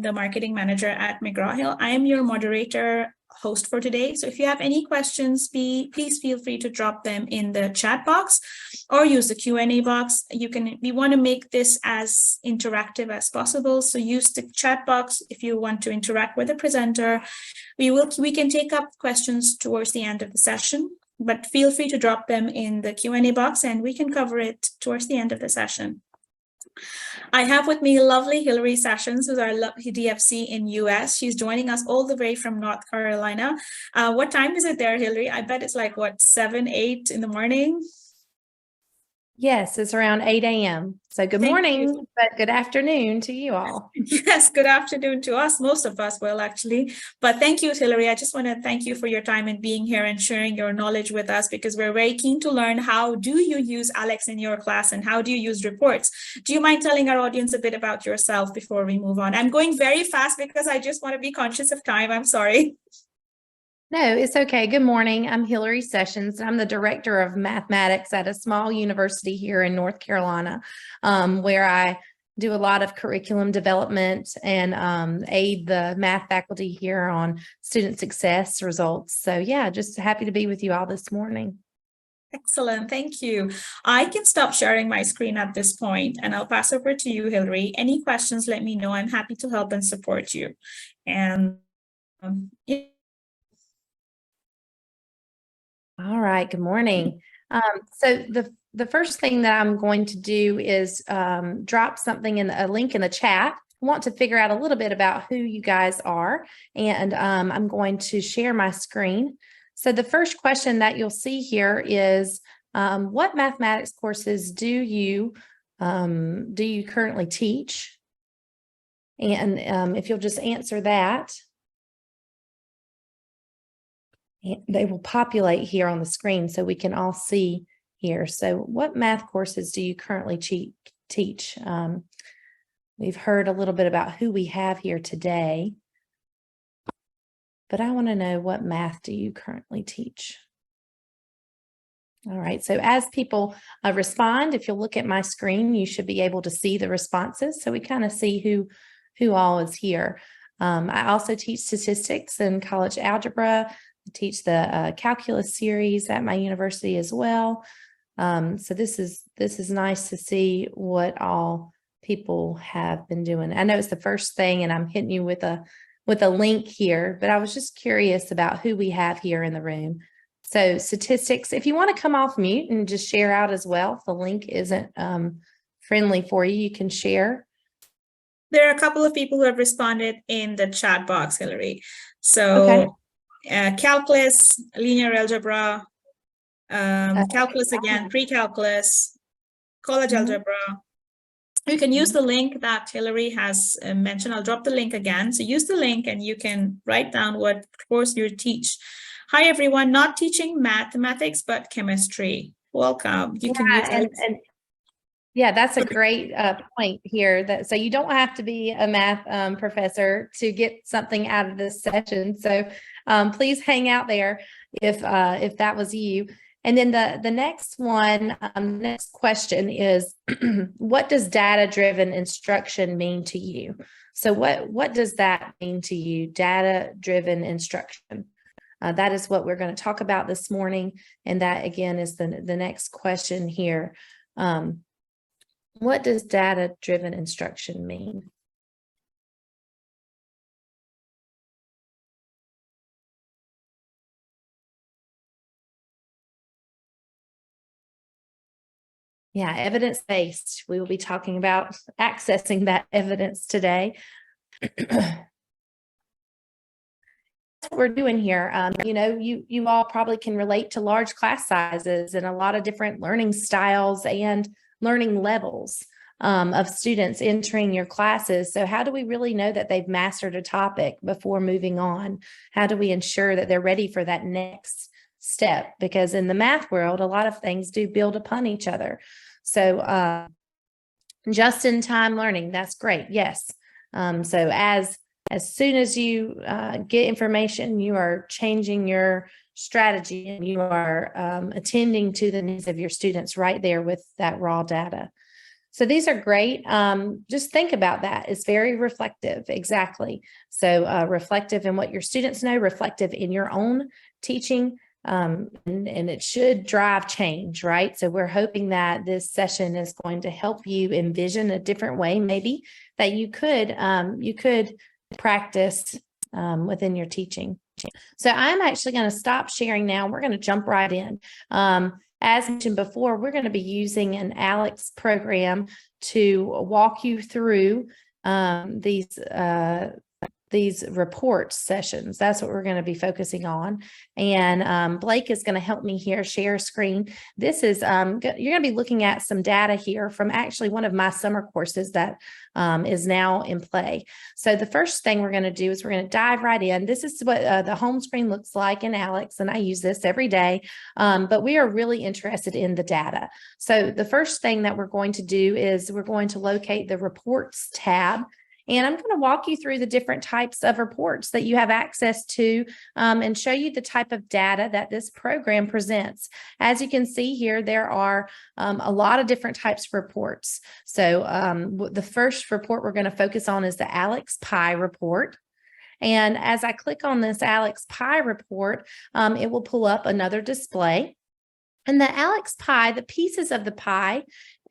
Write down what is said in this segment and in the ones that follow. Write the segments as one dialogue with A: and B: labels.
A: am the marketing manager at McGraw Hill. I am your moderator host for today. So if you have any questions, please feel free to drop them in the chat box or use the Q&A box. We want to make this as interactive as possible. So use the chat box if you want to interact with the presenter. We can take up questions towards the end of the session, but feel free to drop them in the Q&A box and we can cover it towards the end of the session. I have with me lovely Hillary Sessions, who's our DFC in US. She's joining us all the way from North Carolina. What time is it there, Hillary? I bet it's like, what, 7, 8 in the morning?
B: Yes, it's around 8 a.m. So good morning, but good afternoon to you all.
A: Yes, good afternoon to us, most of us will actually. But thank you, Hillary. I just want to thank you for your time and being here and sharing your knowledge with us, because we're very keen to learn how do you use Alex in your class and how do you use reports. Do you mind telling our audience a bit about yourself before we move on? I'm going very fast because I just want to be conscious of time. I'm sorry.
B: No, it's okay. Good morning. I'm Hillary Sessions. I'm the director of mathematics at a small university here in North Carolina, where I do a lot of curriculum development and aid the math faculty here on student success results. So yeah, just happy to be with you all this morning.
A: Excellent. Thank you. I can stop sharing my screen at this point and I'll pass over to you, Hillary. Any questions, let me know. I'm happy to help and support you. And yeah.
B: All right. Good morning. So the first thing that I'm going to do is drop something in a link in the chat. I want to figure out a little bit about who you guys are, and I'm going to share my screen. So the first question that you'll see here is, what mathematics courses do you currently teach? And if you'll just answer that, they will populate here on the screen so we can all see here. So what math courses do you currently teach? We've heard a little bit about who we have here today, but I want to know, what math do you currently teach? All right, so as people respond, if you'll look at my screen, you should be able to see the responses. So we kind of see who all is here. I also teach statistics and college algebra. I teach the calculus series at my university as well. So this is nice to see what all people have been doing. I know it's the first thing and I'm hitting you with a link here, but I was just curious about who we have here in the room. So statistics, if you want to come off mute and just share out as well, if the link isn't friendly for you, you can share.
A: There are a couple of people who have responded in the chat box, Hillary. So
B: okay.
A: Calculus, linear algebra, calculus again, pre-calculus, college algebra. You can use the link that Hillary has mentioned. I'll drop the link again. So use the link and you can write down what course you teach. Hi, everyone. Not teaching mathematics, but chemistry. Welcome. You can use
B: yeah, that's a great point here. So you don't have to be a math professor to get something out of this session. So please hang out there if that was you. And then the next one, next question is, what does data-driven instruction mean to you? So what does that mean to you, data-driven instruction? That is what we're going to talk about this morning. And that, again, is the next question here. What does data-driven instruction mean? Yeah, evidence-based. We will be talking about accessing that evidence today. That's what we're doing here. You know, you all probably can relate to large class sizes and a lot of different learning styles and learning levels of students entering your classes. So how do we really know that they've mastered a topic before moving on? How do we ensure that they're ready for that next step? Because in the math world, a lot of things do build upon each other. So just-in-time learning, that's great. Yes. So as soon as you get information, you are changing your strategy and you are attending to the needs of your students right there with that raw data. So these are great. Just think about that. It's very reflective. Exactly. So reflective in what your students know, reflective in your own teaching, and it should drive change, right? So we're hoping that this session is going to help you envision a different way, maybe that you could practice within your teaching. So I'm actually going to stop sharing now. We're going to jump right in. As mentioned before, we're going to be using an ALEX program to walk you through these report sessions. That's what we're going to be focusing on. And Blake is going to help me here share screen. This is, you're going to be looking at some data here from actually one of my summer courses that is now in play. So the first thing we're going to do is we're going to dive right in. This is what the home screen looks like in ALEX, and I use this every day, but we are really interested in the data. So the first thing that we're going to do is we're going to locate the reports tab. And I'm going to walk you through the different types of reports that you have access to and show you the type of data that this program presents. As you can see here, there are a lot of different types of reports. So the first report we're going to focus on is the ALEX Pie report. And as I click on this ALEX Pie report, it will pull up another display. And the ALEX Pie, the pieces of the pie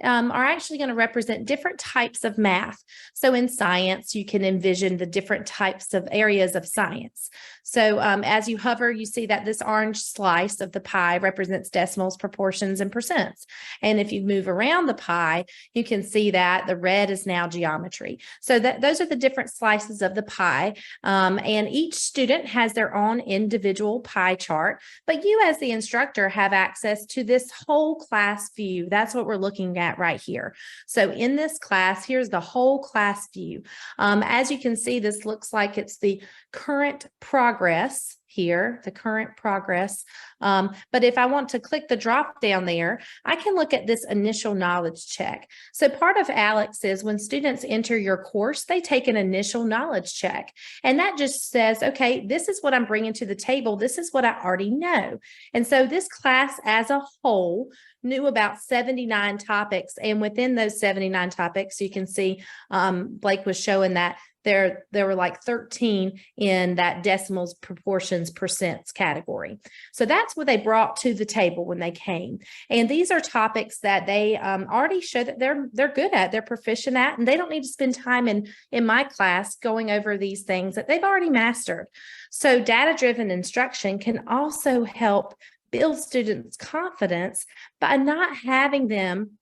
B: are actually going to represent different types of math. So in science, you can envision the different types of areas of science. So as you hover, you see that this orange slice of the pie represents decimals, proportions, and percents. And if you move around the pie, you can see that the red is now geometry. So those are the different slices of the pie. And each student has their own individual pie chart, but you as the instructor have access to this whole class view. That's what we're looking at right here. So in this class, here's the whole class view. As you can see, this looks like it's the current progress here, the current progress. But if I want to click the drop down there, I can look at this initial knowledge check. So part of ALEX is when students enter your course, they take an initial knowledge check. And that just says, okay, this is what I'm bringing to the table. This is what I already know. And so this class as a whole knew about 79 topics. And within those 79 topics, you can see Blake was showing that there were like 13 in that decimals, proportions, percents category. So that's what they brought to the table when they came. And these are topics that they already show that they're good at, they're proficient at, and they don't need to spend time in my class going over these things that they've already mastered. So data-driven instruction can also help build students' confidence by not having them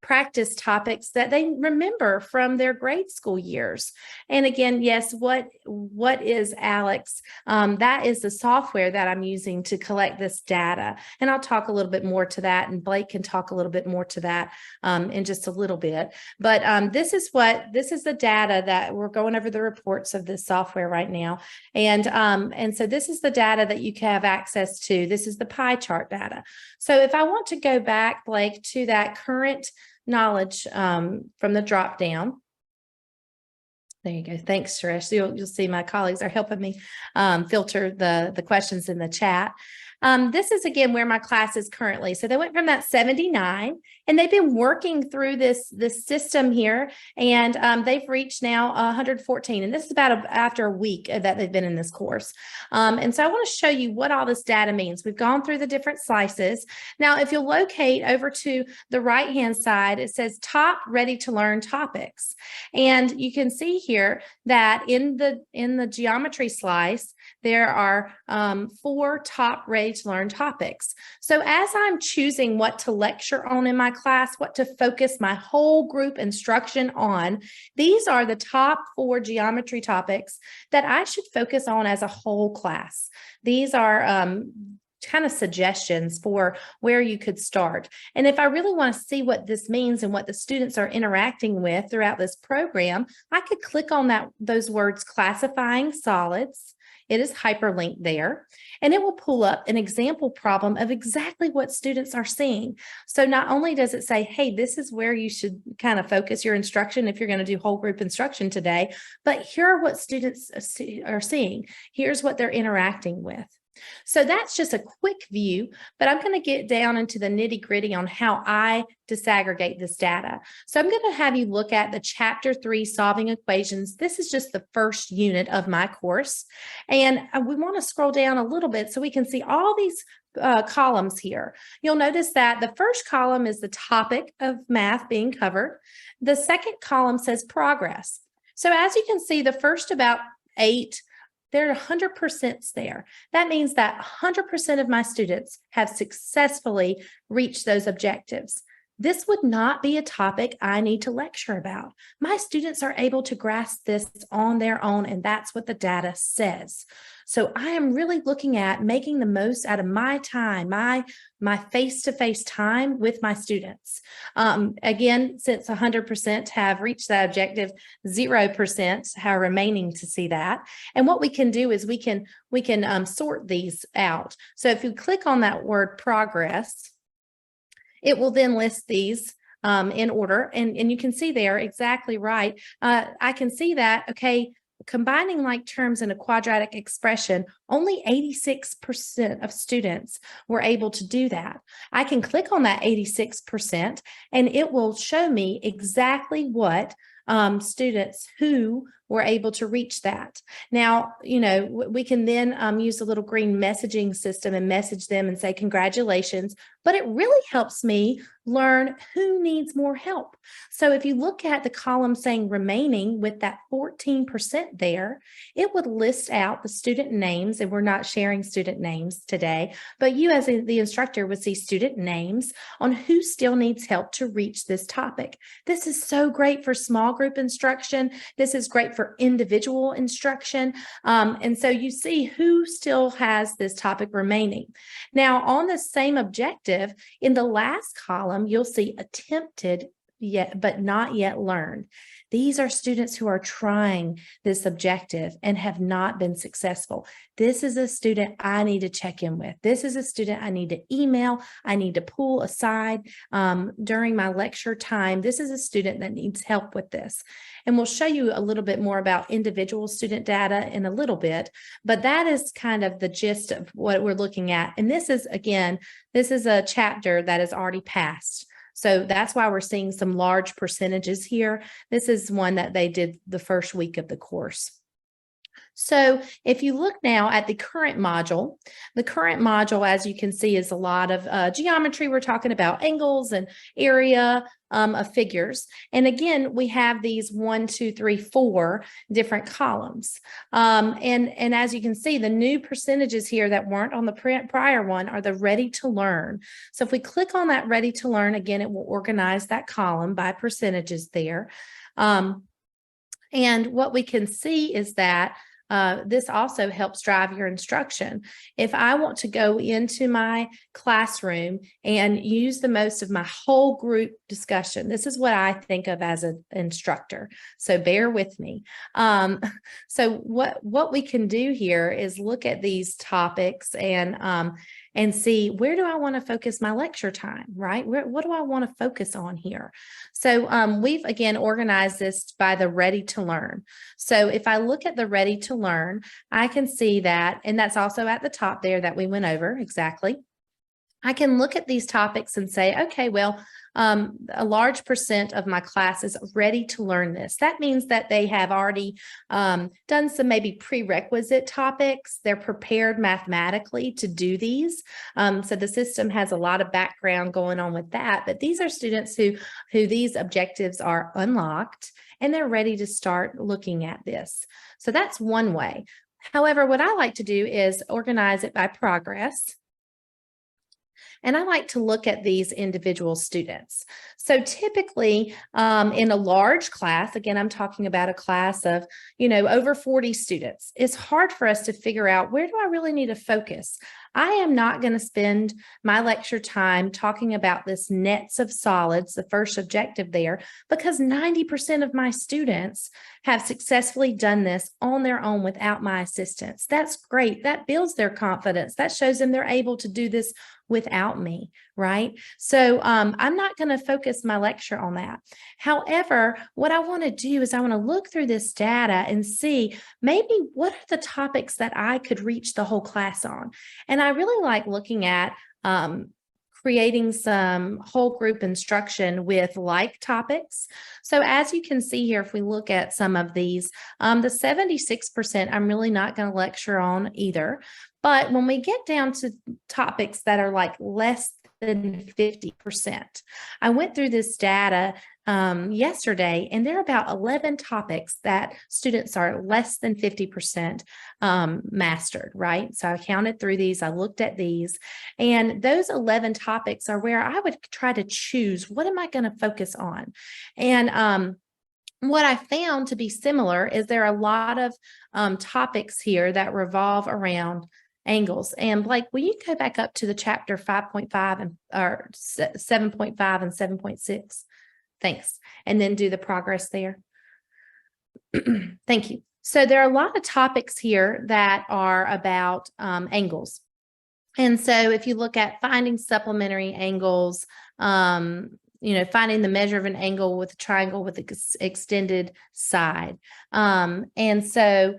B: practice topics that they remember from their grade school years. And again, yes, what is ALEX? That is the software that I'm using to collect this data. And I'll talk a little bit more to that, and Blake can talk a little bit more to that in just a little bit. But this is the data that we're going over the reports of this software right now. And so this is the data that you can have access to. This is the pie chart data. So if I want to go back, Blake, to that current knowledge from the drop down. There you go. Thanks, Suresh. You'll see my colleagues are helping me filter the questions in the chat. This is, again, where my class is currently. So they went from that 79, and they've been working through this system here, and they've reached now 114. And this is about after a week that they've been in this course. And so I want to show you what all this data means. We've gone through the different slices. Now, if you'll locate over to the right-hand side, it says top ready to learn topics. And you can see here that in the geometry slice, there are 4 top ready to learn topics. So as I'm choosing what to lecture on in my class, what to focus my whole group instruction on, these are the top 4 geometry topics that I should focus on as a whole class. These are kind of suggestions for where you could start. And if I really want to see what this means and what the students are interacting with throughout this program, I could click on those words, classifying solids. It is hyperlinked there, and it will pull up an example problem of exactly what students are seeing. So not only does it say, hey, this is where you should kind of focus your instruction if you're going to do whole group instruction today, but here are what students are seeing. Here's what they're interacting with. So that's just a quick view, but I'm going to get down into the nitty gritty on how I disaggregate this data. So I'm going to have you look at the chapter 3 solving equations. This is just the first unit of my course. And we want to scroll down a little bit so we can see all these columns here. You'll notice that the first column is the topic of math being covered. The second column says progress. So as you can see, the first about 8, there are 100% there. That means that 100% of my students have successfully reached those objectives. This would not be a topic I need to lecture about. My students are able to grasp this on their own, and that's what the data says. So I am really looking at making the most out of my time, my face-to-face time with my students. Again, since 100% have reached that objective, 0% are remaining to see that. And what we can do is we can sort these out. So if you click on that word progress, it will then list these in order, and you can see there exactly right. I can see that, okay, combining like terms in a quadratic expression, only 86% of students were able to do that. I can click on that 86% and it will show me exactly what students who were able to reach that. Now, you know, we can then use a little green messaging system and message them and say, congratulations, but it really helps me learn who needs more help. So if you look at the column saying remaining with that 14% there, it would list out the student names, and we're not sharing student names today, but you as the instructor would see student names on who still needs help to reach this topic. This is so great for small group instruction. This is great for individual instruction. And so you see who still has this topic remaining. Now on the same objective, in the last column, you'll see attempted yet, but not yet learned. These are students who are trying this objective and have not been successful. This is a student I need to check in with. This is a student I need to email. I need to pull aside during my lecture time. This is a student that needs help with this. And we'll show you a little bit more about individual student data in a little bit, but that is kind of the gist of what we're looking at. And this is, again, this is a chapter that is already passed. So that's why we're seeing some large percentages here. This is one that they did the first week of the course. So if you look now at the current module, as you can see, is a lot of geometry. We're talking about angles and area of figures. And again, we have these 1, 2, 3, 4 different columns. And as you can see, the new percentages here that weren't on the prior one are the ready to learn. So if we click on that ready to learn, again, it will organize that column by percentages there. And what we can see is that this also helps drive your instruction. If I want to go into my classroom and use the most of my whole group discussion, this is what I think of as an instructor. So bear with me. So what we can do here is look at these topics and see, where do I want to focus my lecture time, right? What do I want to focus on here? So we've, again, organized this by the ready to learn. So if I look at the ready to learn, I can see that, and that's also at the top there that we went over exactly. I can look at these topics and say, okay, well, a large percent of my class is ready to learn this. That means that they have already done some maybe prerequisite topics. They're prepared mathematically to do these. So the system has a lot of background going on with that. But these are students who these objectives are unlocked and they're ready to start looking at this. So that's one way. However, what I like to do is organize it by progress. And I like to look at these individual students. So typically in a large class, again, I'm talking about a class of, over 40 students, it's hard for us to figure out, where do I really need to focus? I am not going to spend my lecture time talking about this nets of solids, the first objective there, because 90% of my students have successfully done this on their own without my assistance. That's great. That builds their confidence. That shows them they're able to do this without me, right? So I'm not going to focus my lecture on that. However, what I want to do is I want to look through this data and see maybe what are the topics that I could reach the whole class on. And I really like looking at creating some whole group instruction with like topics. So as you can see here, if we look at some of these, the 76% I'm really not going to lecture on either. But when we get down to topics that are like less than 50%, I went through this data yesterday, and there are about 11 topics that students are less than 50% mastered, right? So I counted through these, I looked at these, and those 11 topics are where I would try to choose, what am I going to focus on? And what I found to be similar is there are a lot of topics here that revolve around angles. And Blake, will you go back up to the chapter 5.5 and or 7.5 and 7.6? Thanks. And then do the progress there. Thank you. So there are a lot of topics here that are about angles. And so if you look at finding supplementary angles, finding the measure of an angle with a triangle with an extended side. And so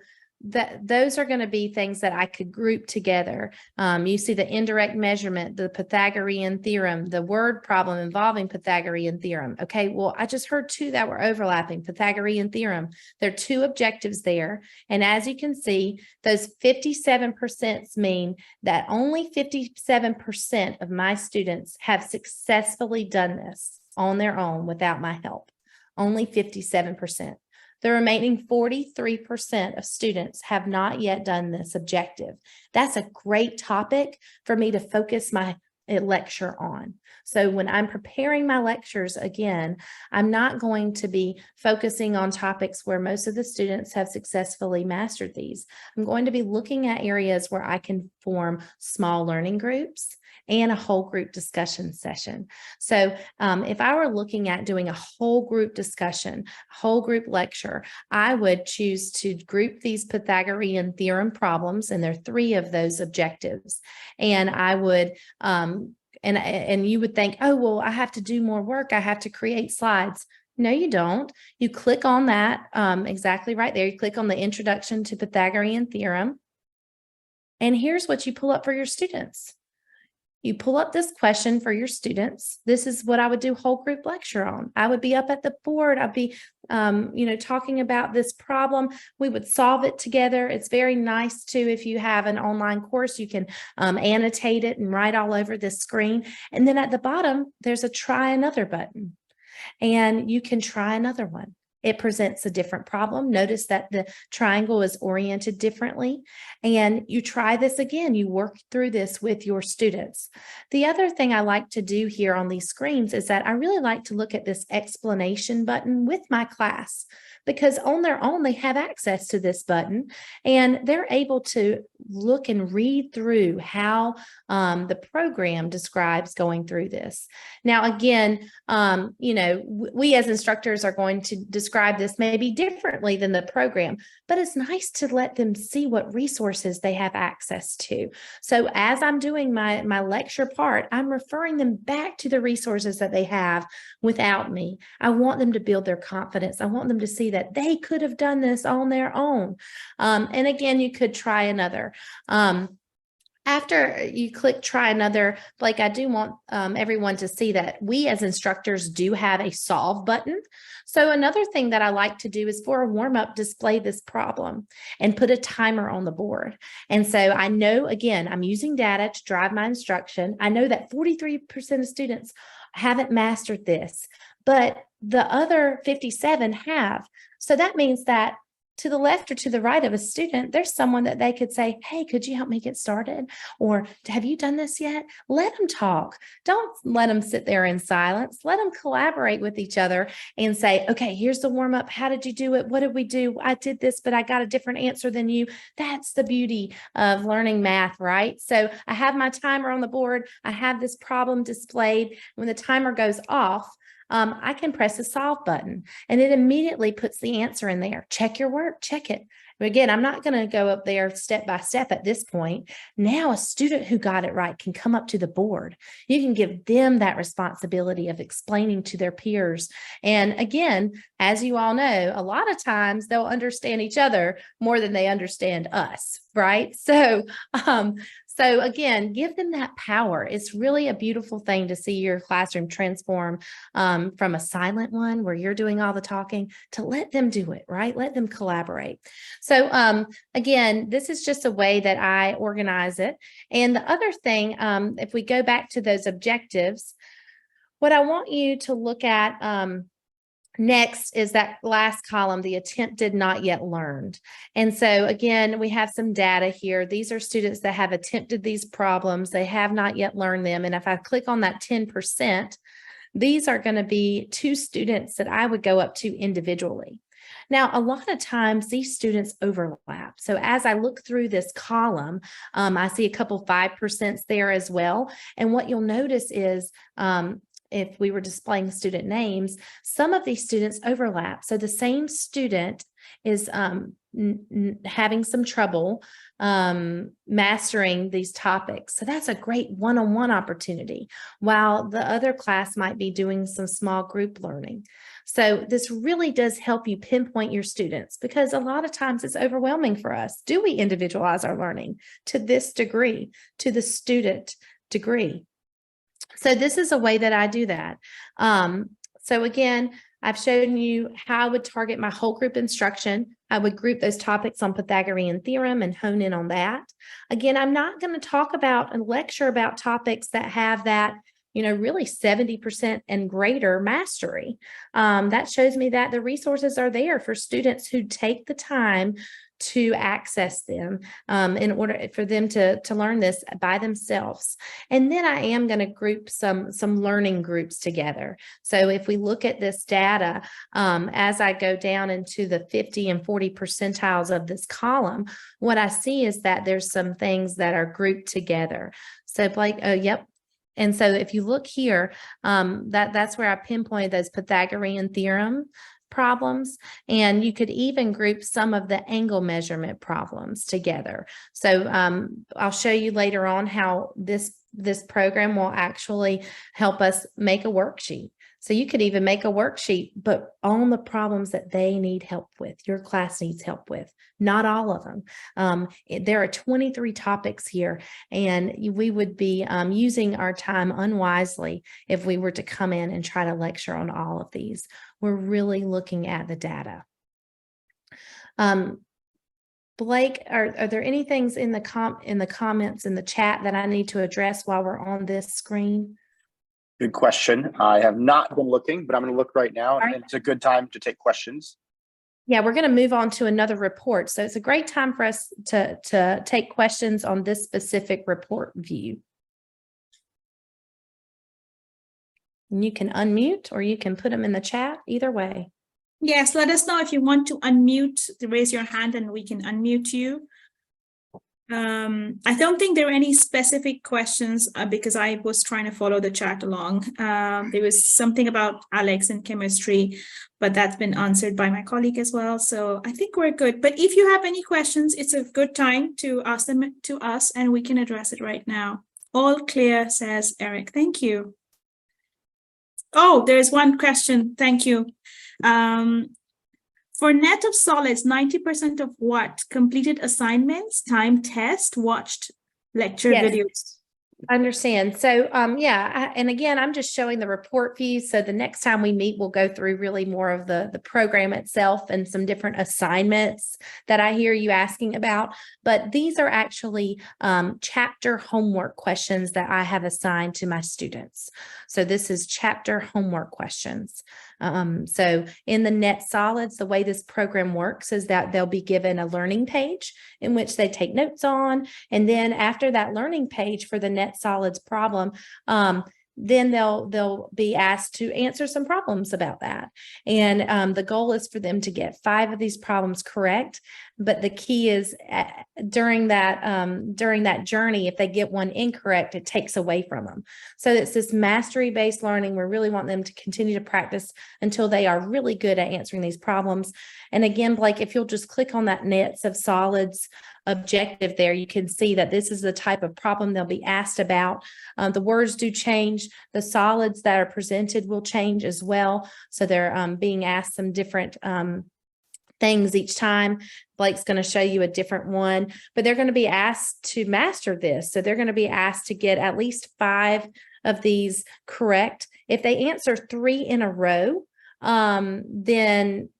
B: those are going to be things that I could group together. You see the indirect measurement, the Pythagorean theorem, the word problem involving Pythagorean theorem. Okay, well, I just heard two that were overlapping, Pythagorean theorem. There are two objectives there. And as you can see, those 57% mean that only 57% of my students have successfully done this on their own without my help. Only 57%. The remaining 43% of students have not yet done this objective. That's a great topic for me to focus my lecture on. So when I'm preparing my lectures, again, I'm not going to be focusing on topics where most of the students have successfully mastered these. I'm going to be looking at areas where I can form small learning groups and a whole group discussion session. So if I were looking at doing a whole group discussion, whole group lecture, I would choose to group these Pythagorean theorem problems, and there are 3 of those objectives. And I would, and you would think, oh, well, I have to do more work. I have to create slides. No, you don't. You click on that exactly right there. You click on the introduction to Pythagorean theorem. And here's what you pull up for your students. You pull up this question for your students. This is what I would do whole group lecture on. I would be up at the board. I'd be, talking about this problem. We would solve it together. It's very nice too. If you have an online course, you can annotate it and write all over this screen. And then at the bottom, there's a try another button, and you can try another one. It presents a different problem. Notice that the triangle is oriented differently, and you try this again. You work through this with your students. The other thing I like to do here on these screens is that I really like to look at this explanation button with my class, because on their own, they have access to this button and they're able to look and read through how the program describes going through this. Now, again, we as instructors are going to describe this maybe differently than the program, but it's nice to let them see what resources they have access to. So as I'm doing my lecture part, I'm referring them back to the resources that they have without me. I want them to build their confidence. I want them to see that they could have done this on their own. And again, you could try another. After you click try another, Blake, I do want everyone to see that we as instructors do have a solve button. So another thing that I like to do is for a warm-up, display this problem and put a timer on the board. And so I know, again, I'm using data to drive my instruction. I know that 43% of students haven't mastered this, but the other 57 have. So that means that to the left or to the right of a student, there's someone that they could say, hey, could you help me get started? Or have you done this yet? Let them talk. Don't let them sit there in silence. Let them collaborate with each other and say, okay, here's the warm up. How did you do it? What did we do? I did this, but I got a different answer than you. That's the beauty of learning math, right? So I have my timer on the board. I have this problem displayed. When the timer goes off, I can press the solve button and it immediately puts the answer in there. Check your work, check it. But again, I'm not going to go up there step by step at this point. Now a student who got it right can come up to the board. You can give them that responsibility of explaining to their peers. And again, as you all know, a lot of times they'll understand each other more than they understand us, right? So again, give them that power. It's really a beautiful thing to see your classroom transform from a silent one where you're doing all the talking to let them do it, right? Let them collaborate. So again, this is just a way that I organize it. And the other thing, if we go back to those objectives, what I want you to look at next is that last column, the attempted not yet learned. And so again, we have some data here. These are students that have attempted these problems. They have not yet learned them. And if I click on that 10%, these are going to be 2 students that I would go up to individually. Now, a lot of times these students overlap. So as I look through this column, I see a couple 5% there as well. And what you'll notice is, if we were displaying student names, some of these students overlap. So the same student is having some trouble mastering these topics. So that's a great one-on-one opportunity, while the other class might be doing some small group learning. So this really does help you pinpoint your students, because a lot of times it's overwhelming for us. Do we individualize our learning to this degree, to the student degree? So this is a way that I do that. So again, I've shown you how I would target my whole group instruction. I would group those topics on Pythagorean theorem and hone in on that. Again, I'm not going to talk about and lecture about topics that have that, really 70% and greater mastery. That shows me that the resources are there for students who take the time to access them in order for them to learn this by themselves. And then I am going to group some learning groups together. So if we look at this data, as I go down into the 50 and 40 percentiles of this column, what I see is that there's some things that are grouped together. So Blake, yep. And so if you look here, that's where I pinpointed those Pythagorean theorem problems, and you could even group some of the angle measurement problems together. So I'll show you later on how this program will actually help us make a worksheet. So you could even make a worksheet, but on the problems that they need help with, your class needs help with, not all of them. There are 23 topics here, and we would be using our time unwisely if we were to come in and try to lecture on all of these. We're really looking at the data. Blake, are there any things in the comments in the chat that I need to address while we're on this screen?
C: Good question. I have not been looking, but I'm going to look right now,
B: right.
C: And it's a good time to take questions.
B: Yeah, we're going to move on to another report. So it's a great time for us to take questions on this specific report view. And you can unmute or you can put them in the chat, either way.
A: Yes, let us know if you want to unmute, to raise your hand and we can unmute you. I don't think there are any specific questions because I was trying to follow the chat along. There was something about Alex and chemistry, but that's been answered by my colleague as well. So I think we're good. But if you have any questions, it's a good time to ask them to us and we can address it right now. All clear, says Eric. Thank you. Oh, there's one question. Thank you. For net of solids, 90% of what? Completed assignments, timed test, watched lecture videos.
B: I understand. So, and again, I'm just showing the report view. So the next time we meet, we'll go through really more of the program itself and some different assignments that I hear you asking about. But these are actually chapter homework questions that I have assigned to my students. So this is chapter homework questions. So in the Net Solids, the way this program works is that they'll be given a learning page in which they take notes on. And then after that learning page for the Net Solids problem, then they'll be asked to answer some problems about that. And the goal is for them to get 5 of these problems correct. But the key is during that journey, if they get one incorrect, it takes away from them. So it's this mastery-based learning. We really want them to continue to practice until they are really good at answering these problems. And again, Blake, if you'll just click on that Nets of Solids objective there, you can see that this is the type of problem they'll be asked about. The words do change. The solids that are presented will change as well. So they're being asked some different things each time. Blake's going to show you a different one, but they're going to be asked to master this. So they're going to be asked to get at least 5 of these correct. If they answer 3 in a row, then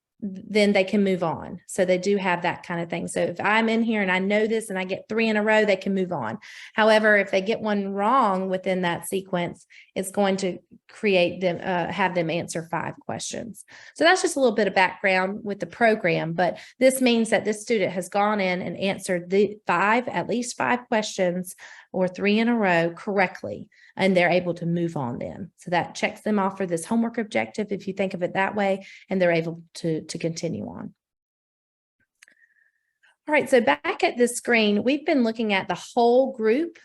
B: they can move on. So they do have that kind of thing. So if I'm in here and I know this and I get 3 in a row, they can move on. However, if they get one wrong within that sequence, it's going to create them, have them answer 5 questions. So that's just a little bit of background with the program, but this means that this student has gone in and answered the at least 5 questions or 3 in a row correctly, and they're able to move on then. So that checks them off for this homework objective, if you think of it that way, and they're able to continue on. All right, so back at this screen, we've been looking at the whole group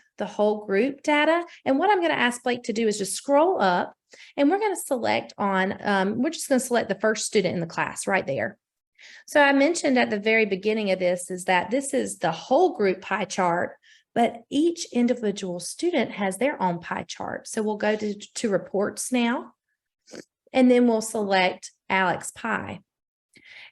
B: data. And what I'm going to ask Blake to do is just scroll up, and we're going to select on, we're just going to select the first student in the class right there. So I mentioned at the very beginning of this is that this is the whole group pie chart, but each individual student has their own pie chart. So we'll go to reports now, and then we'll select Alex Pie.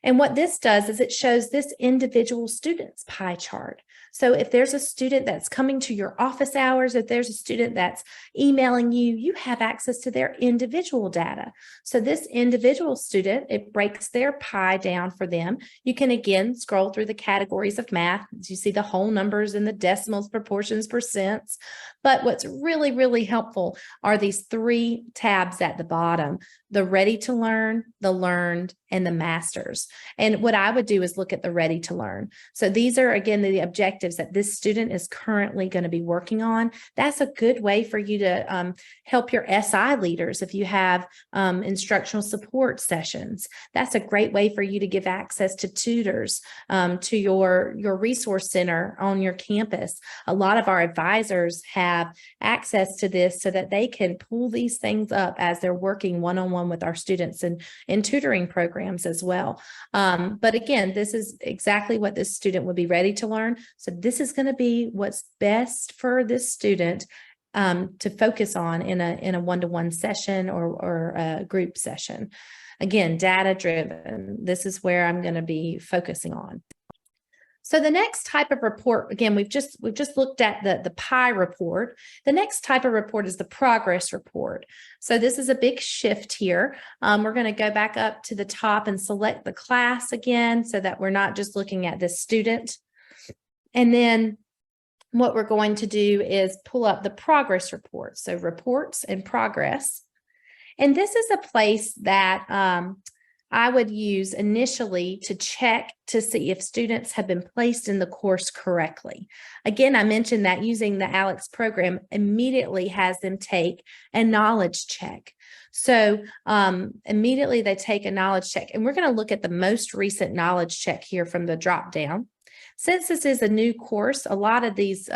B: And what this does is it shows this individual student's pie chart. So if there's a student that's coming to your office hours, if there's a student that's emailing you, you have access to their individual data. So this individual student, it breaks their pie down for them. You can again scroll through the categories of math. You see the whole numbers and the decimals, proportions, percents. But what's really, really helpful are these 3 tabs at the bottom: the ready to learn, the learned, and the masters. And what I would do is look at the ready to learn. So these are, again, the objectives that this student is currently going to be working on. That's a good way for you to help your SI leaders if you have instructional support sessions. That's a great way for you to give access to tutors, to your resource center on your campus. A lot of our advisors have access to this so that they can pull these things up as they're working one-on-one with our students and in tutoring programs as well. But again, this is exactly what this student would be ready to learn. So this is going to be what's best for this student to focus on in a one-to-one session or a group session. Again, data driven. This is where I'm going to be focusing on. So the next type of report, again, we've just looked at the pie report. The next type of report is the progress report. So this is a big shift here. We're going to go back up to the top and select the class again so that we're not just looking at this student. And then what we're going to do is pull up the progress report. So reports and progress. And this is a place that I would use initially to check to see if students have been placed in the course correctly. Again, I mentioned that using the ALEX program immediately has them take a knowledge check. So immediately they take a knowledge check, and we're going to look at the most recent knowledge check here from the drop down. Since this is a new course, a lot of these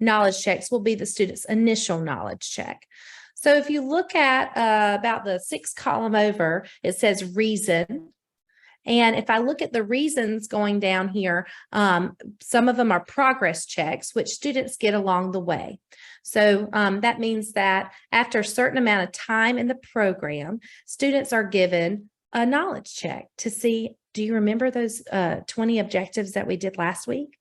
B: knowledge checks will be the student's initial knowledge check. So if you look at about the 6th column over, it says reason. And if I look at the reasons going down here, some of them are progress checks, which students get along the way. So that means that after a certain amount of time in the program, students are given a knowledge check to see, do you remember those 20 objectives that we did last week?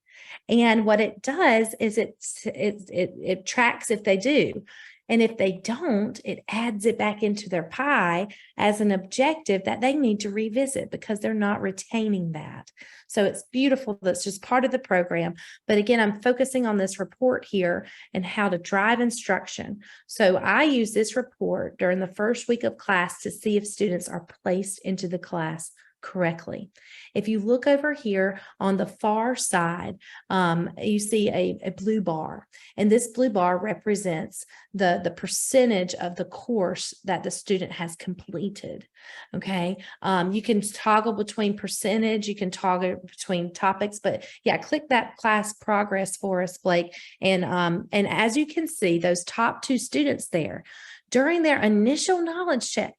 B: And what it does is it tracks if they do. And if they don't, it adds it back into their pie as an objective that they need to revisit because they're not retaining that. So it's beautiful. That's just part of the program. But again, I'm focusing on this report here and how to drive instruction. So I use this report during the first week of class to see if students are placed into the class correctly. If you look over here on the far side, you see a blue bar, and this blue bar represents the percentage of the course that the student has completed. Okay. You can toggle between percentage, you can toggle between topics, but yeah, click that class progress for us, Blake. And as you can see, those top 2 students there, during their initial knowledge check,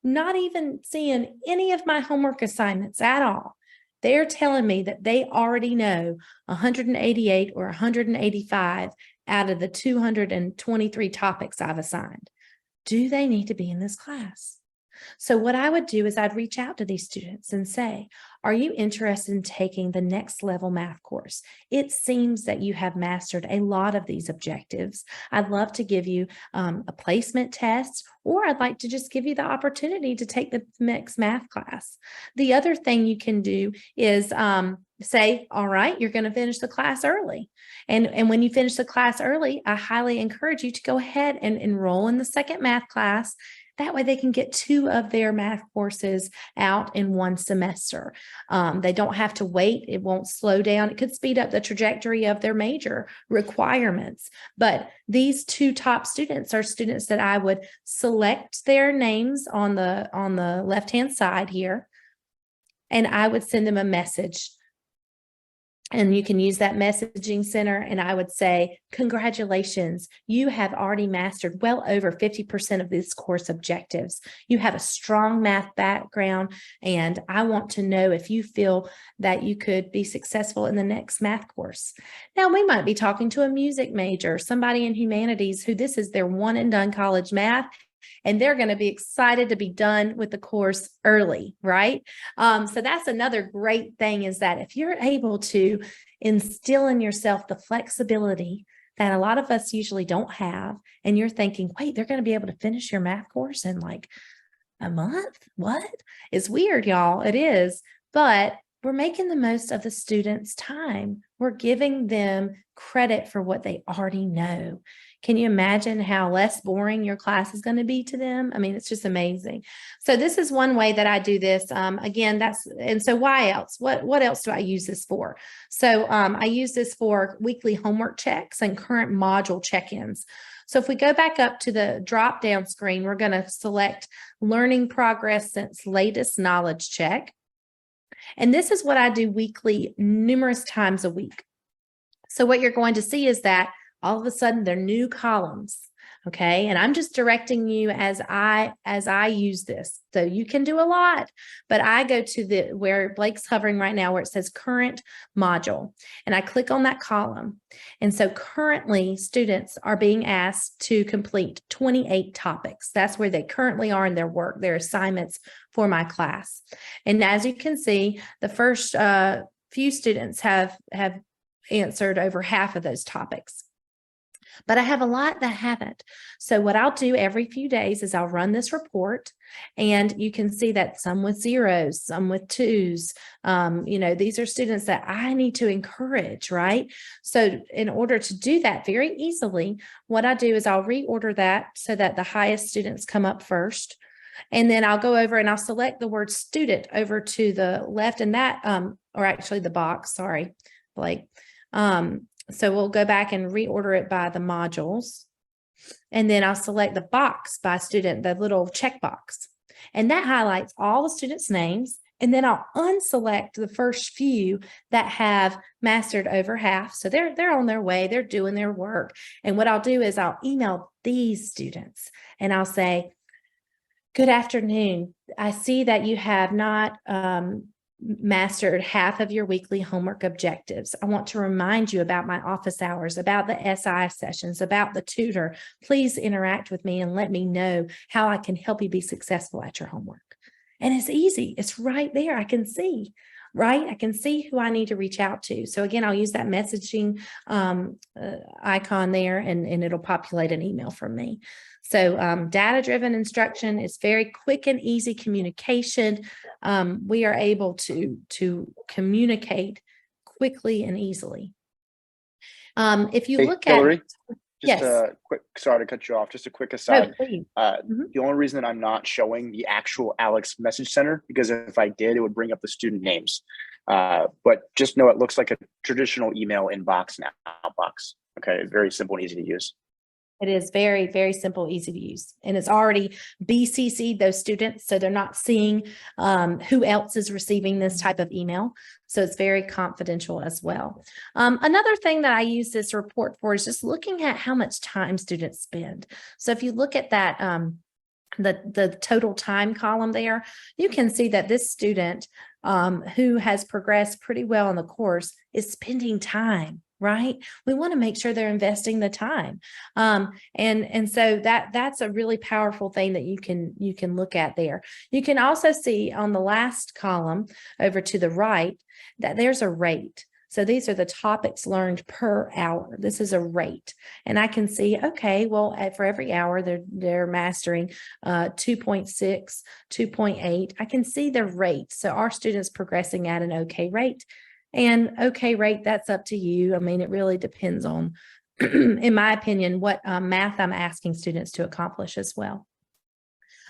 B: not even seeing any of my homework assignments at all, they're telling me that they already know 188 or 185 out of the 223 topics I've assigned. Do they need to be in this class? So what I would do is I'd reach out to these students and say, are you interested in taking the next level math course? It seems that you have mastered a lot of these objectives. I'd love to give you a placement test, or I'd like to just give you the opportunity to take the next math class. The other thing you can do is say, all right, you're going to finish the class early. And when you finish the class early, I highly encourage you to go ahead and enroll in the second math class. That way they can get 2 of their math courses out in 1 semester. They don't have to wait. It won't slow down. It could speed up the trajectory of their major requirements. But these 2 top students are students that I would select their names on the left-hand side here, and I would send them a message. And you can use that messaging center. And I would say, congratulations, you have already mastered well over 50% of these course objectives. You have a strong math background, and I want to know if you feel that you could be successful in the next math course. Now, we might be talking to a music major, somebody in humanities who this is their one and done college math, and they're going to be excited to be done with the course early, right? So that's another great thing, is that if you're able to instill in yourself the flexibility that a lot of us usually don't have, and you're thinking, wait, they're going to be able to finish your math course in like a month? What? It's weird, y'all. It is. But we're making the most of the students' time. We're giving them credit for what they already know. Can you imagine how less boring your class is going to be to them? I mean, it's just amazing. So this is one way that I do this. Again, so why else? What else do I use this for? So I use this for weekly homework checks and current module check-ins. So if we go back up to the drop-down screen, we're going to select learning progress since latest knowledge check. And this is what I do weekly, numerous times a week. So what you're going to see is that all of a sudden they're new columns. Okay. And I'm just directing you as I use this. So you can do a lot, but I go to where Blake's hovering right now, where it says current module, and I click on that column. And so currently students are being asked to complete 28 topics. That's where they currently are in their work, their assignments for my class. And as you can see, the first few students have answered over half of those topics. But I have a lot that haven't. So what I'll do every few days is I'll run this report, and you can see that some with 0s, some with 2s. These are students that I need to encourage, right? So in order to do that very easily, what I do is I'll reorder that so that the highest students come up first. And then I'll go over and I'll select the word student over to the left, and that, or actually the box, sorry, Blake. So we'll go back and reorder it by the modules. And then I'll select the box by student, the little checkbox. And that highlights all the students' names. And then I'll unselect the first few that have mastered over half. So they're on their way, they're doing their work. And what I'll do is I'll email these students and I'll say, good afternoon. I see that you have not mastered half of your weekly homework objectives. I want to remind you about my office hours, about the SI sessions, about the tutor. Please interact with me and let me know how I can help you be successful at your homework. And it's easy. It's right there. I can see. right? I can see who I need to reach out to. So again, I'll use that messaging icon there, and it'll populate an email from me. So data-driven instruction is very quick and easy communication. We are able to communicate quickly and easily. If you
C: Hey,
B: look
C: Hillary,
B: at,
C: just
B: yes,
C: a quick, sorry to cut you off, just a quick
B: no,
C: aside.
B: please.
C: The only reason that I'm not showing the actual Alex Message Center, because if I did, it would bring up the student names. But just know it looks like a traditional email inbox and outbox. Okay, very simple and easy to use.
B: It is very, very simple, easy to use. And it's already BCC'd those students, so they're not seeing who else is receiving this type of email. So it's very confidential as well. Another thing that I use this report for is just looking at how much time students spend. So if you look at that, the total time column there, you can see that this student who has progressed pretty well in the course is spending time. Right? We want to make sure they're investing the time. And so that's a really powerful thing that you can look at there. You can also see on the last column over to the right that there's a rate. So these are the topics learned per hour. This is a rate. And I can see, okay, well, for every hour they're mastering 2.6, 2.8. I can see the rate. So our students progressing at an okay rate. And okay rate, that's up to you. I mean, it really depends on, in my opinion, what math I'm asking students to accomplish as well.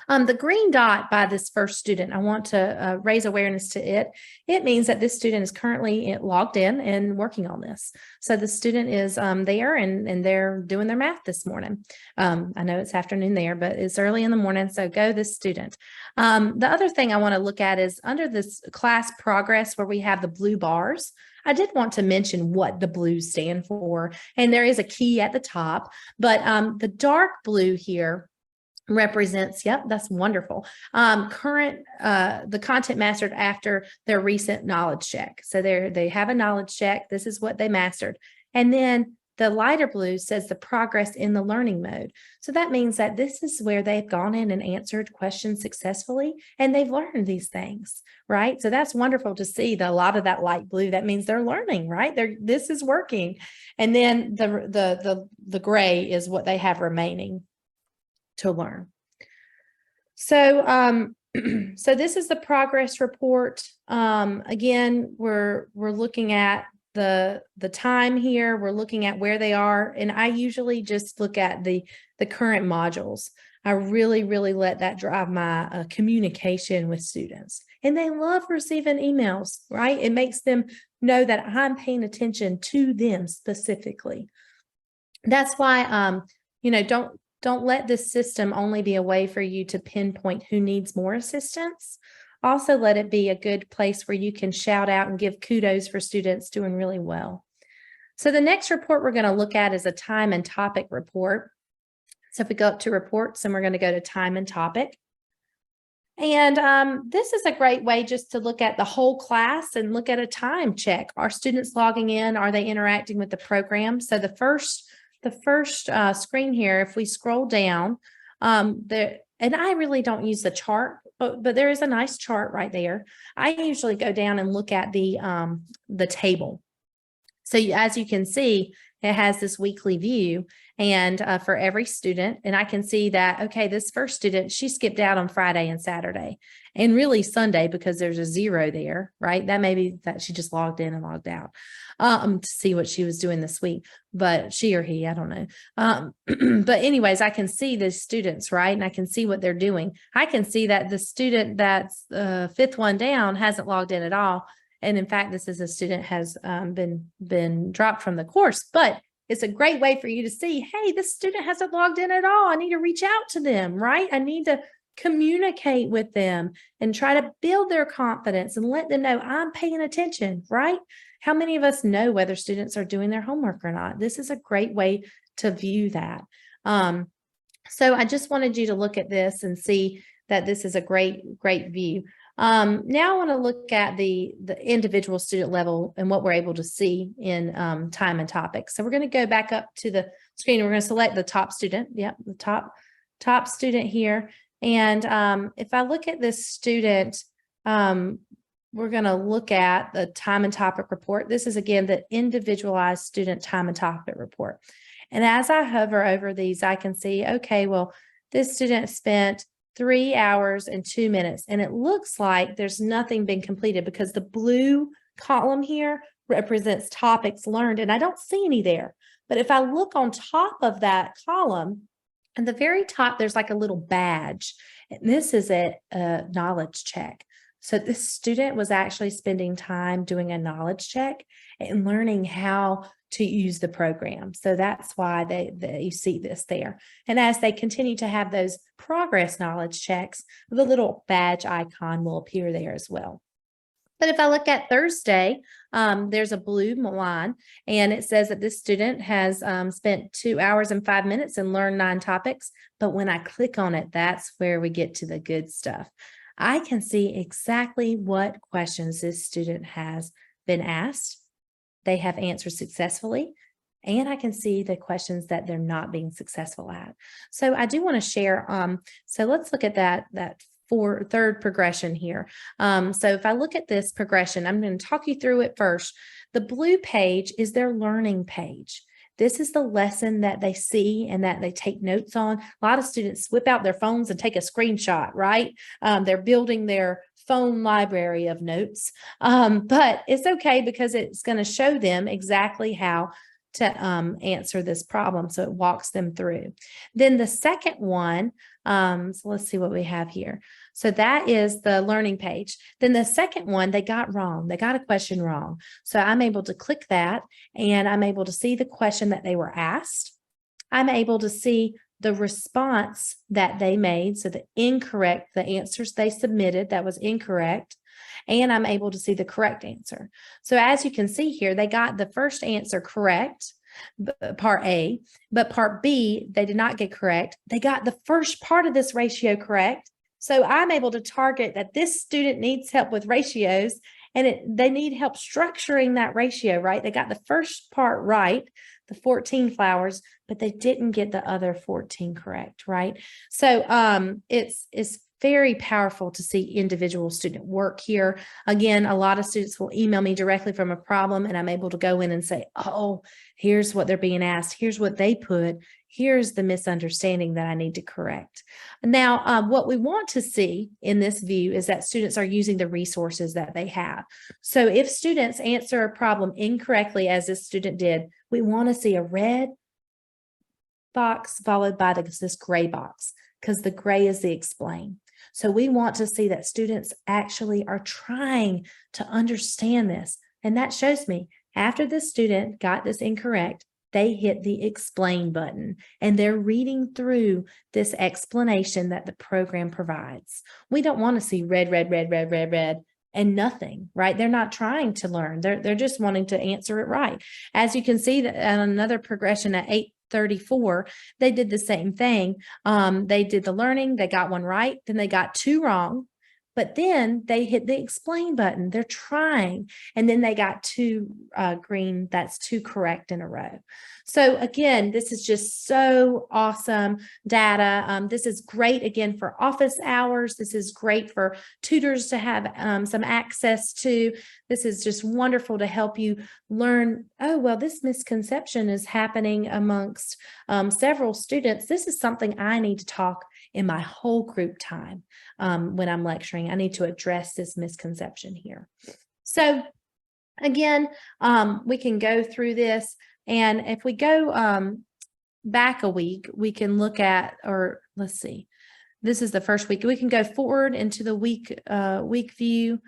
B: The green dot by this first student, I want to raise awareness to it. It means that this student is currently logged in and working on this. So the student is there and they're doing their math this morning. I know it's afternoon there, but it's early in the morning, so go this student. The other thing I want to look at is under this class progress where we have the blue bars. I did want to mention what the blues stand for, and there is a key at the top, but the dark blue here represents, yep, that's wonderful. The content mastered after their recent knowledge check. So they have a knowledge check. This is what they mastered. And then the lighter blue says the progress in the learning mode. So that means that this is where they've gone in and answered questions successfully and they've learned these things, right? So that's wonderful to see a lot of that light blue. That means they're learning, right? This is working. And then the gray is what they have remaining to learn. So so this is the progress report. Again, we're looking at the time here. We're looking at where they are, and I usually just look at the current modules. I really let that drive my communication with students, and they love receiving emails, right? It makes them know that I'm paying attention to them specifically. That's why don't let this system only be a way for you to pinpoint who needs more assistance. Also, let it be a good place where you can shout out and give kudos for students doing really well. So the next report we're going to look at is a time and topic report. So if we go up to reports, and we're going to go to time and topic. And this is a great way just to look at the whole class and look at a time check. Are students logging in? Are they interacting with the program? So the first screen here, if we scroll down, and I really don't use the chart, but there is a nice chart right there. I usually go down and look at the table. So as you can see, it has this weekly view and for every student, and I can see that, okay, this first student, she skipped out on Friday and Saturday and really Sunday because there's a 0 there, right? That may be that she just logged in and logged out to see what she was doing this week, but she or he, I don't know. But anyways, I can see the students, right? And I can see what they're doing. I can see that the student that's fifth one down hasn't logged in at all. And in fact, this is a student has been dropped from the course, but it's a great way for you to see, hey, this student hasn't logged in at all. I need to reach out to them, right? I need to communicate with them and try to build their confidence and let them know I'm paying attention, right? How many of us know whether students are doing their homework or not? This is a great way to view that. So I just wanted you to look at this and see that this is a great view. Now I want to look at the individual student level and what we're able to see in time and topics. So we're going to go back up to the screen and we're going to select the top student. Yep, the top student here. And if I look at this student, we're going to look at the time and topic report. This is, again, the individualized student time and topic report. And as I hover over these, I can see, okay, well, this student spent 3 hours and 2 minutes, and it looks like there's nothing been completed because the blue column here represents topics learned, and I don't see any there. But if I look on top of that column, at the very top, there's like a little badge, and this is a knowledge check. So this student was actually spending time doing a knowledge check and learning how to use the program. So that's why you see this there. And as they continue to have those progress knowledge checks, the little badge icon will appear there as well. But if I look at Thursday, there's a blue line, and it says that this student has spent 2 hours and 5 minutes and learned 9 topics. But when I click on it, that's where we get to the good stuff. I can see exactly what questions this student has been asked. They have answered successfully, and I can see the questions that they're not being successful at. So I do want to share. So let's look at that third progression here. So if I look at this progression, I'm going to talk you through it first. The blue page is their learning page. This is the lesson that they see and that they take notes on. A lot of students whip out their phones and take a screenshot, right? They're building their phone library of notes, but it's okay because it's going to show them exactly how to answer this problem. So it walks them through. Then the second one, so let's see what we have here. So that is the learning page. Then the second one, they got wrong. They got a question wrong. So I'm able to click that, and I'm able to see the question that they were asked. I'm able to see the response that they made. So the answers they submitted that was incorrect. And I'm able to see the correct answer. So as you can see here, they got the first answer correct, part A, but part B, they did not get correct. They got the first part of this ratio correct. So I'm able to target that this student needs help with ratios, and they need help structuring that ratio, right? They got the first part right, the 14 flowers, but they didn't get the other 14 correct, right? So it's very powerful to see individual student work here. Again, a lot of students will email me directly from a problem, and I'm able to go in and say, oh, here's what they're being asked. Here's what they put. Here's the misunderstanding that I need to correct. Now, what we want to see in this view is that students are using the resources that they have. So if students answer a problem incorrectly, as this student did, we want to see a red box followed by this gray box, because the gray is the explain. So we want to see that students actually are trying to understand this. And that shows me after the student got this incorrect, they hit the explain button and they're reading through this explanation that the program provides. We don't want to see red, red, red, red, red, red, and nothing, right? They're not trying to learn. They're just wanting to answer it right. As you can see that another progression at 8:34, they did the same thing. They did the learning, they got one right, then they got 2 wrong, but then they hit the explain button. They're trying, and then they got 2 green, that's 2 correct in a row. So again, this is just so awesome data. This is great, again, for office hours. This is great for tutors to have some access to. This is just wonderful to help you learn, oh, well, this misconception is happening amongst several students. This is something I need to talk in my whole group time when I'm lecturing. I need to address this misconception here. So again, we can go through this. And if we go back a week, we can look at, or let's see, this is the first week. We can go forward into the week view.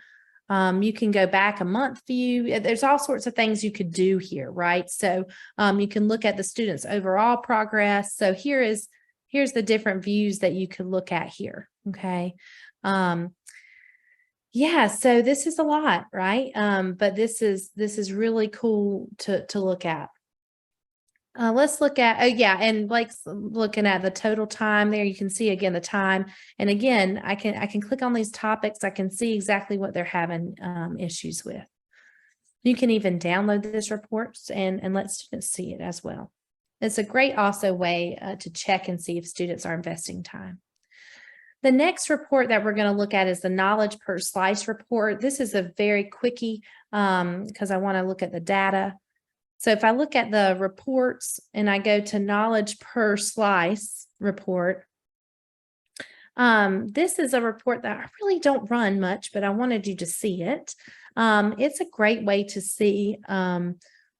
B: You can go back a month view. There's all sorts of things you could do here, right? So you can look at the students' overall progress. So here's the different views that you could look at here. Okay. Yeah, so this is a lot, right? But this is really cool to look at. Let's look at, oh yeah, and Blake's looking at the total time there. You can see again the time, and again, I can click on these topics. I can see exactly what they're having issues with. You can even download this report and let students see it as well. It's a great also way to check and see if students are investing time. The next report that we're going to look at is the knowledge per slice report. This is a very quickie because I want to look at the data. So if I look at the reports and I go to knowledge per slice report, this is a report that I really don't run much, but I wanted you to see it. It's a great way to see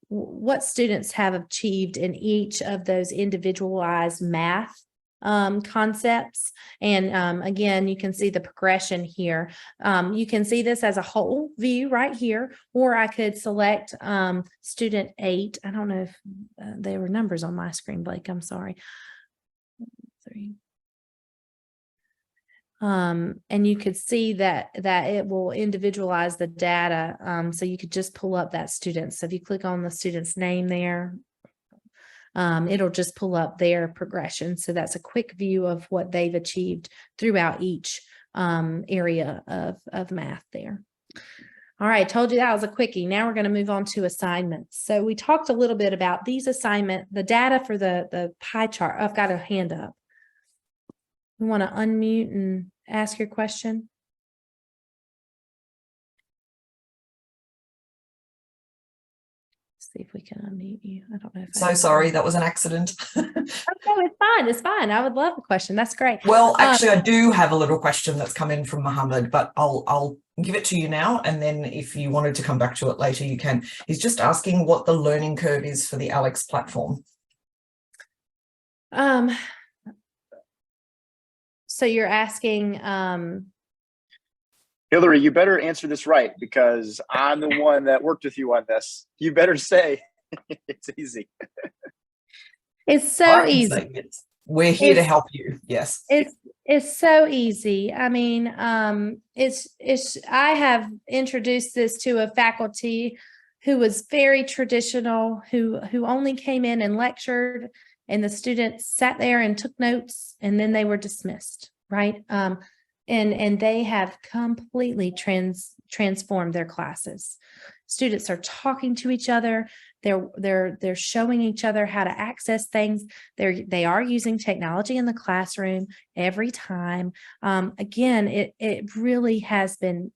B: what students have achieved in each of those individualized math concepts. And again, you can see the progression here. You can see this as a whole view right here, or I could select student 8. I don't know if there were numbers on my screen, Blake. I'm sorry. 3. And you could see that it will individualize the data. So you could just pull up that student. So if you click on the student's name there, it'll just pull up their progression. So that's a quick view of what they've achieved throughout each area of math there. All right, told you that was a quickie. Now we're going to move on to assignments. So we talked a little bit about these the data for the pie chart. I've got a hand up. You want to unmute and ask your question? See if we can unmute you. I don't know if
D: so sorry, that was an accident.
B: Oh, no, it's fine. It's fine. I would love a question. That's great.
D: Well, actually, I do have a little question that's come in from Mohammed, but I'll give it to you now, and then if you wanted to come back to it later, you can. He's just asking what the learning curve is for the Alex platform.
B: So you're asking,
C: Hillary, you better answer this right, because I'm the one that worked with you on this. You better say it's easy.
B: it's so easy.
D: We're here to help you. Yes.
B: It's so easy. I mean, I have introduced this to a faculty who was very traditional, who only came in and lectured, and the students sat there and took notes, and then they were dismissed, right? And they have completely transformed their classes. Students are talking to each other. They're showing each other how to access things. They are using technology in the classroom every time. Again, it really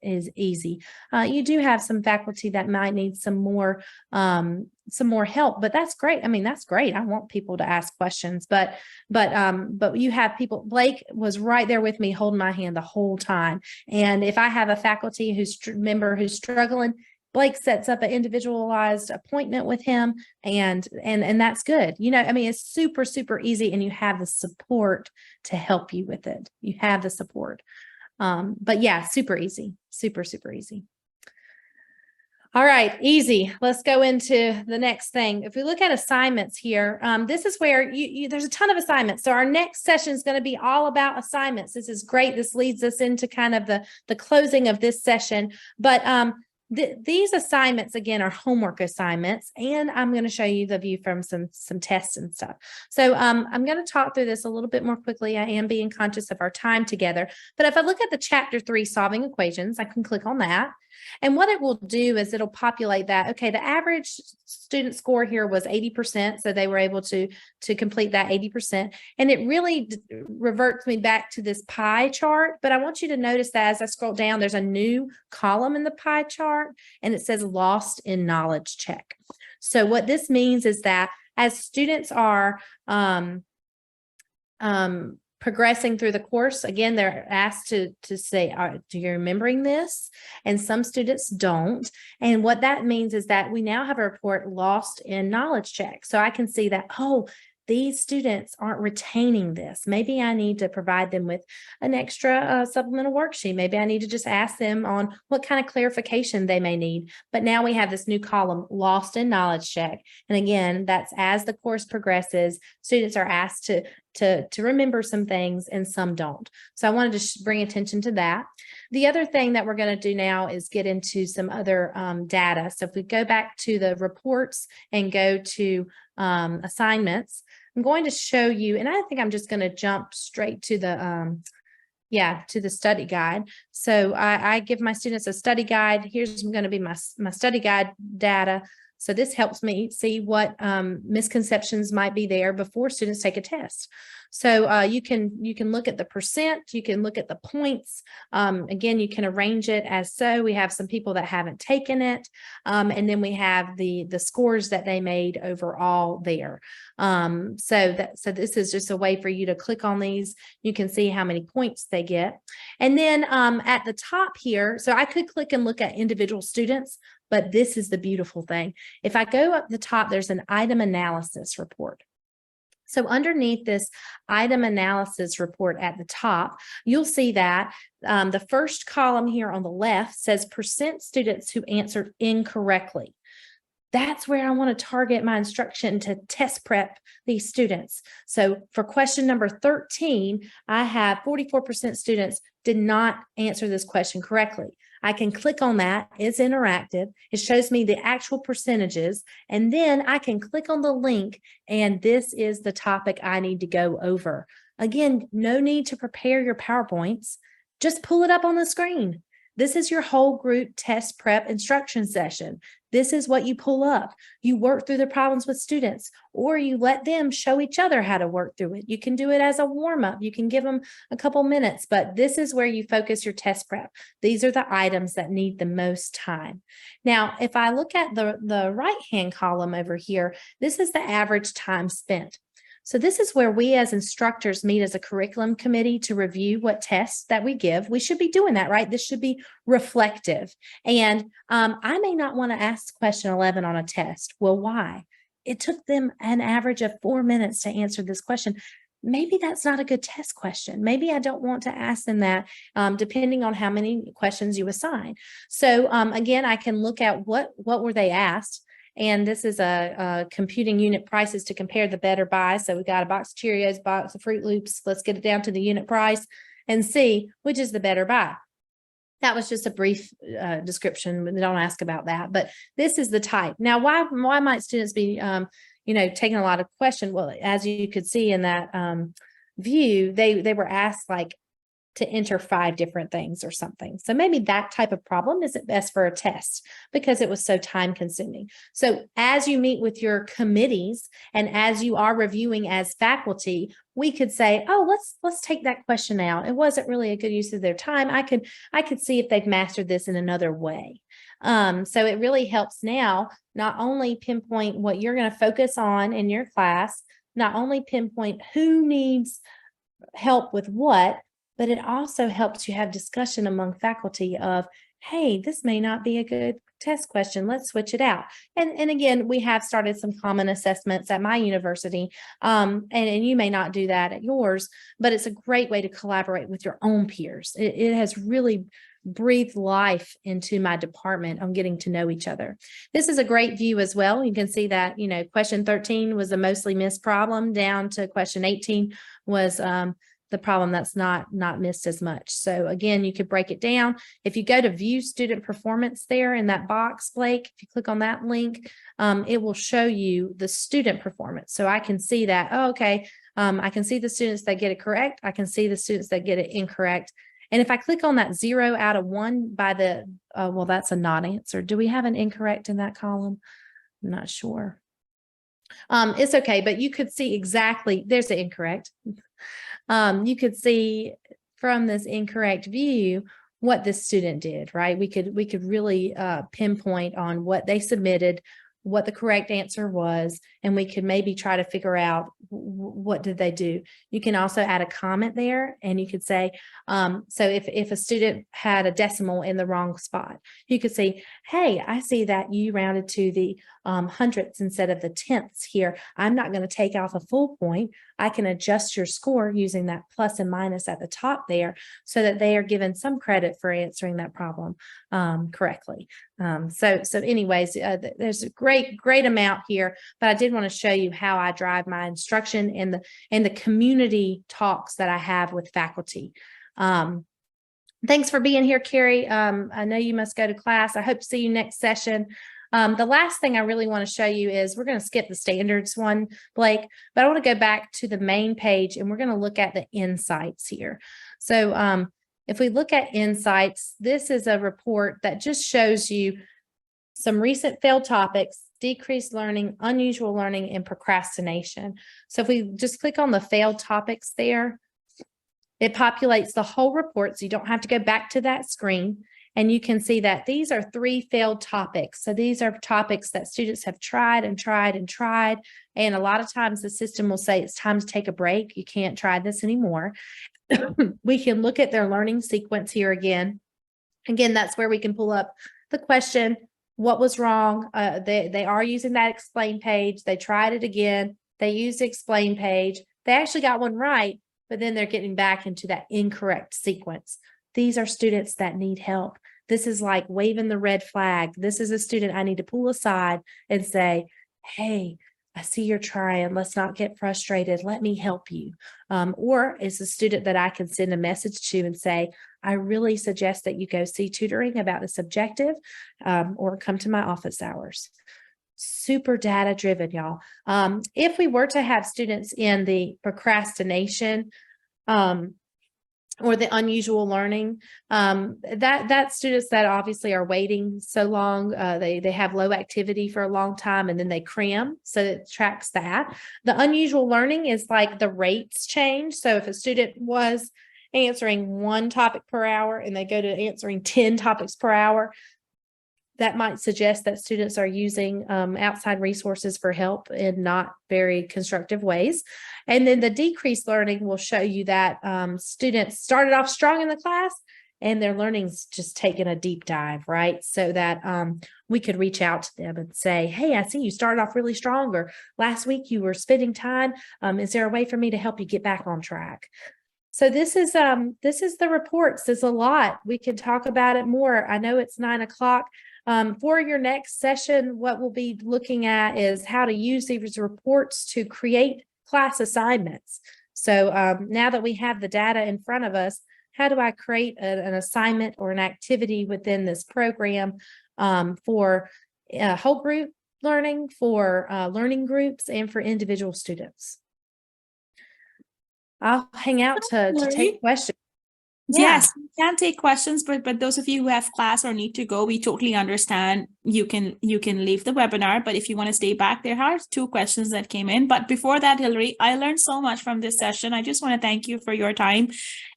B: is easy. You do have some faculty that might need some more help, but that's great. I mean, that's great. I want people to ask questions, but you have people. Blake was right there with me, holding my hand the whole time. And if I have a faculty member who's struggling, Blake sets up an individualized appointment with him, and that's good. You know, I mean, it's super, super easy, and you have the support to help you with it. You have the support. But yeah, super easy, super, super easy. All right, easy. Let's go into the next thing. If we look at assignments here, this is where there's a ton of assignments. So our next session is going to be all about assignments. This is great. This leads us into kind of the closing of this session. But these assignments, again, are homework assignments, and I'm going to show you the view from some tests and stuff. So I'm going to talk through this a little bit more quickly. I am being conscious of our time together. But if I look at the chapter 3, solving equations, I can click on that. And what it will do is it'll populate that. Okay, the average student score here was 80%. So they were able to complete that 80%. And it really reverts me back to this pie chart. But I want you to notice that as I scroll down, there's a new column in the pie chart, and it says lost in knowledge check. So what this means is that as students are progressing through the course, again, they're asked to say, do you remembering this? And some students don't. And what that means is that we now have a report lost in knowledge check. So I can see that, oh, these students aren't retaining this. Maybe I need to provide them with an extra supplemental worksheet. Maybe I need to just ask them on what kind of clarification they may need. But now we have this new column, lost in knowledge check. And again, that's as the course progresses, students are asked to remember some things and some don't. So I wanted to bring attention to that. The other thing that we're going to do now is get into some other data. So if we go back to the reports and go to assignments, I'm going to show you, and I think I'm just going to jump straight to the to the study guide. So I give my students a study guide. Here's going to be my study guide data. So this helps me see what misconceptions might be there before students take a test. So you can look at the percent, you can look at the points. Again, you can arrange it as so. We have some people that haven't taken it, and then we have the scores that they made overall there. So this is just a way for you to click on these. You can see how many points they get. And then at the top here, so I could click and look at individual students, but this is the beautiful thing. If I go up the top, there's an item analysis report. So underneath this item analysis report at the top, you'll see that the first column here on the left says percent students who answered incorrectly. That's where I want to target my instruction to test prep these students. So for question number 13, I have 44% students did not answer this question correctly. I can click on that. It's interactive. It shows me the actual percentages. And then I can click on the link, and this is the topic I need to go over. Again, no need to prepare your PowerPoints. Just pull it up on the screen. This is your whole group test prep instruction session. This is what you pull up. You work through the problems with students, or you let them show each other how to work through it. You can do it as a warm-up. You can give them a couple minutes, but this is where you focus your test prep. These are the items that need the most time. Now, if I look at the right-hand column over here, this is the average time spent. So this is where we as instructors meet as a curriculum committee to review what tests that we give. We should be doing that, right? This should be reflective. And I may not want to ask question 11 on a test. Well, why? It took them an average of 4 minutes to answer this question. Maybe that's not a good test question. Maybe I don't want to ask them that, depending on how many questions you assign. So again, I can look at what were they asked. And this is a computing unit prices to compare the better buy. So we got a box of Cheerios, box of Fruit Loops. Let's get it down to the unit price and see which is the better buy. That was just a brief description. Don't ask about that. But this is the type. Now, why might students be, taking a lot of questions? Well, as you could see in that view, they were asked like to enter 5 different things or something. So maybe that type of problem isn't best for a test because it was so time consuming. So as you meet with your committees and as you are reviewing as faculty, we could say, oh, let's take that question out. It wasn't really a good use of their time. I could see if they've mastered this in another way. So it really helps now not only pinpoint what you're going to focus on in your class, not only pinpoint who needs help with what, but it also helps you have discussion among faculty of, hey, this may not be a good test question. Let's switch it out. And again, we have started some common assessments at my university, and you may not do that at yours, but it's a great way to collaborate with your own peers. It has really breathed life into my department on getting to know each other. This is a great view as well. You can see that, question 13 was a mostly missed problem down to question 18 was the problem that's not missed as much. So again, you could break it down. If you go to view student performance there in that box, Blake, if you click on that link, it will show you the student performance. So I can see that, I can see the students that get it correct. I can see the students that get it incorrect. And if I click on that 0 out of 1 by the, well, that's a not answer. Do we have an incorrect in that column? I'm not sure. It's okay, but you could see exactly, there's the incorrect. You could see from this incorrect view what the student did, right? We could really pinpoint on what they submitted, what the correct answer was, and we could maybe try to figure out what did they do. You can also add a comment there, and you could say, so if a student had a decimal in the wrong spot, you could say, hey, I see that you rounded to the hundredths instead of the tenths here. I'm not going to take off a full point. I can adjust your score using that plus and minus at the top there so that they are given some credit for answering that problem correctly. So anyways, there's a great amount here, but I did want to show you how I drive my instruction in the community talks that I have with faculty. Thanks for being here, Carrie. I know you must go to class. I hope to see you next session. The last thing I really want to show you is we're going to skip the standards one, Blake, but I want to go back to the main page and we're going to look at the insights here. So if we look at insights, this is a report that just shows you some recent failed topics, decreased learning, unusual learning, and procrastination. So if we just click on the failed topics there, it populates the whole report, so you don't have to go back to that screen. And you can see that these are 3 failed topics. So these are topics that students have tried and tried and tried. And a lot of times the system will say it's time to take a break. You can't try this anymore. We can look at their learning sequence here again. Again, that's where we can pull up the question, what was wrong? They are using that explain page. They tried it again. They used the explain page. They actually got one right, but then they're getting back into that incorrect sequence. These are students that need help. This is like waving the red flag. This is a student I need to pull aside and say, hey, I see you're trying. Let's not get frustrated. Let me help you. Or it's a student that I can send a message to and say, I really suggest that you go see tutoring about this objective, or come to my office hours. Super data driven, y'all. If we were to have students in the procrastination, or the unusual learning, that's students that obviously are waiting so long. They have low activity for a long time and then they cram, so it tracks that. The unusual learning is like the rates change. So if a student was answering 1 topic per hour and they go to answering 10 topics per hour, that might suggest that students are using outside resources for help in not very constructive ways. And then the decreased learning will show you that students started off strong in the class and their learning's just taken a deep dive, right? So that we could reach out to them and say, hey, I see you started off really strong, or last week you were spending time. Is there a way for me to help you get back on track? So this is the reports. There's a lot. We can talk about it more. I know it's 9 o'clock. For your next session, what we'll be looking at is how to use these reports to create class assignments. So now that we have the data in front of us, how do I create an assignment or an activity within this program for whole group learning, for learning groups, and for individual students? I'll hang out to take questions.
A: Yes, we can take questions, but those of you who have class or need to go, we totally understand. You can leave the webinar, but if you want to stay back, there are 2 questions that came in. But before that, Hillary, I learned so much from this session. I just want to thank you for your time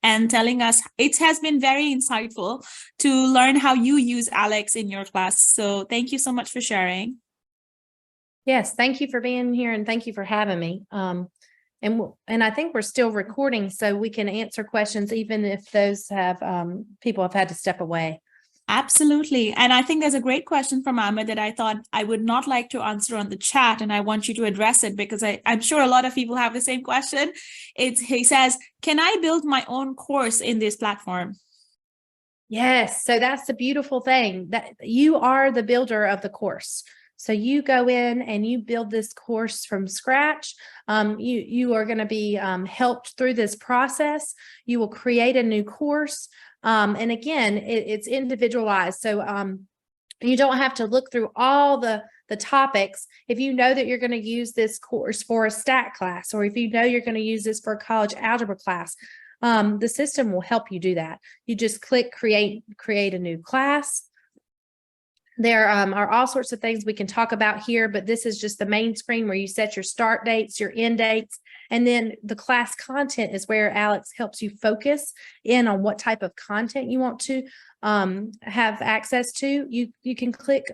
A: and telling us. It has been very insightful to learn how you use Alex in your class. So thank you so much for sharing.
B: Yes, thank you for being here and thank you for having me. And I think we're still recording, so we can answer questions even if those have people have had to step away.
A: Absolutely. And I think there's a great question from Ahmed that I thought I would not like to answer on the chat, and I want you to address it because I'm sure a lot of people have the same question. He says, can I build my own course in this platform?
B: Yes, so that's the beautiful thing, that you are the builder of the course. So you go in and you build this course from scratch. You are going to be helped through this process. You will create a new course. And again, it's individualized. So you don't have to look through all the topics. If you know that you're going to use this course for a stat class, or if you know you're going to use this for a college algebra class, the system will help you do that. You just click create a new class. There are all sorts of things we can talk about here, but this is just the main screen where you set your start dates, your end dates, and then the class content is where Alex helps you focus in on what type of content you want to have access to. You can click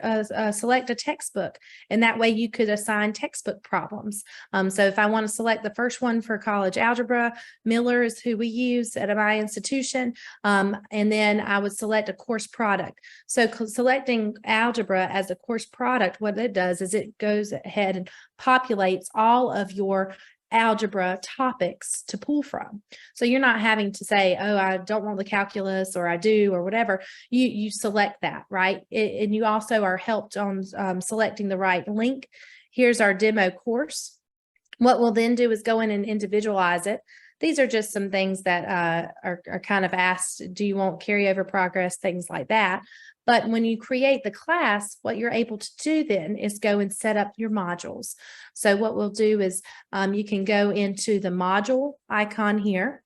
B: select a textbook, and that way you could assign textbook problems. So if I want to select the first one for college algebra, Miller is who we use at my institution, and then I would select a course product. So selecting algebra as a course product, what it does is it goes ahead and populates all of your algebra topics to pull from. So you're not having to say, oh, I don't want the calculus, or I do, or whatever. You select that, right? And you also are helped on selecting the right link. Here's our demo course. What we'll then do is go in and individualize it. These are just some things that are kind of asked. Do you want carryover progress, things like that? But when you create the class, what you're able to do then is go and set up your modules. So what we'll do is you can go into the module icon here.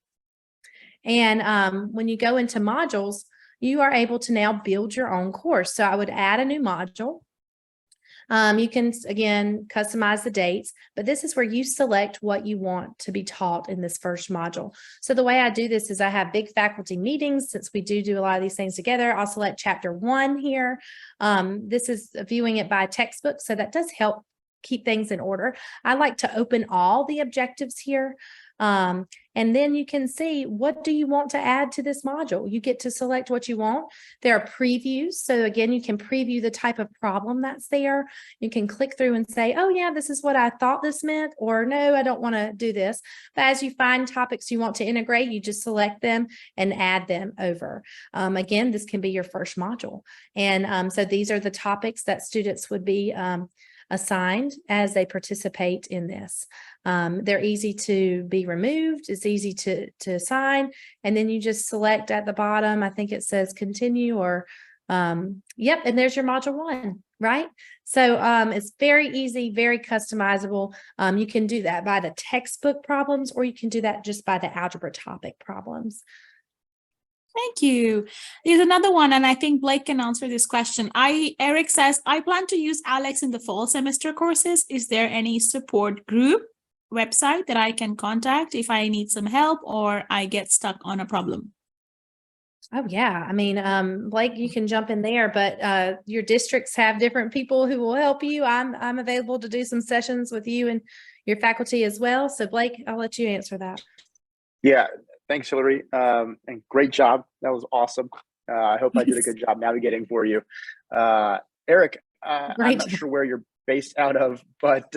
B: And when you go into modules, you are able to now build your own course. So I would add a new module. You can, again, customize the dates, but this is where you select what you want to be taught in this first module. So the way I do this is I have big faculty meetings. Since we do a lot of these things together, I'll select chapter 1 here. This is viewing it by textbook, so that does help keep things in order. I like to open all the objectives here. And then you can see, what do you want to add to this module? You get to select what you want. There are previews. So again, you can preview the type of problem that's there. You can click through and say, oh yeah, this is what I thought this meant, or no, I don't want to do this. But as you find topics you want to integrate, you just select them and add them over. Again, this can be your first module. And so these are the topics that students would be assigned as they participate in this. They're easy to be removed. It's easy to assign. And then you just select at the bottom, I think it says continue or, yep. And there's your module 1, right? So it's very easy, very customizable. You can do that by the textbook problems, or you can do that just by the algebra topic problems.
A: Thank you. There's another one, and I think Blake can answer this question. Eric says, I plan to use Alex in the fall semester courses. Is there any support group website that I can contact if I need some help or I get stuck on a problem?
B: Oh yeah. I mean, Blake, you can jump in there, but your districts have different people who will help you. I'm available to do some sessions with you and your faculty as well. So Blake, I'll let you answer that.
C: Yeah. Thanks, Hillary. And great job. That was awesome. I hope I did a good job navigating for you. Eric, I'm not sure where you're based out of, but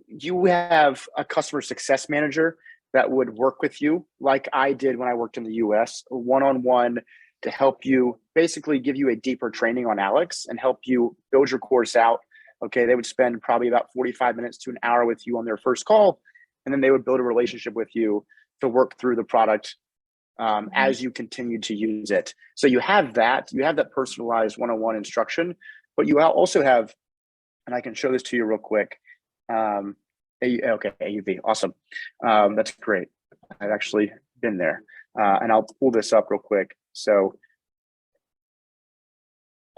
C: you have a customer success manager that would work with you like I did when I worked in the US, one-on-one, to help you, basically give you a deeper training on Alex and help you build your course out. Okay, they would spend probably about 45 minutes to an hour with you on their first call, and then they would build a relationship with you to work through the product as you continue to use it. So you have that personalized one-on-one instruction, but you also have, and I can show this to you real quick. Okay, AUV, awesome. That's great. I've actually been there. And I'll pull this up real quick. So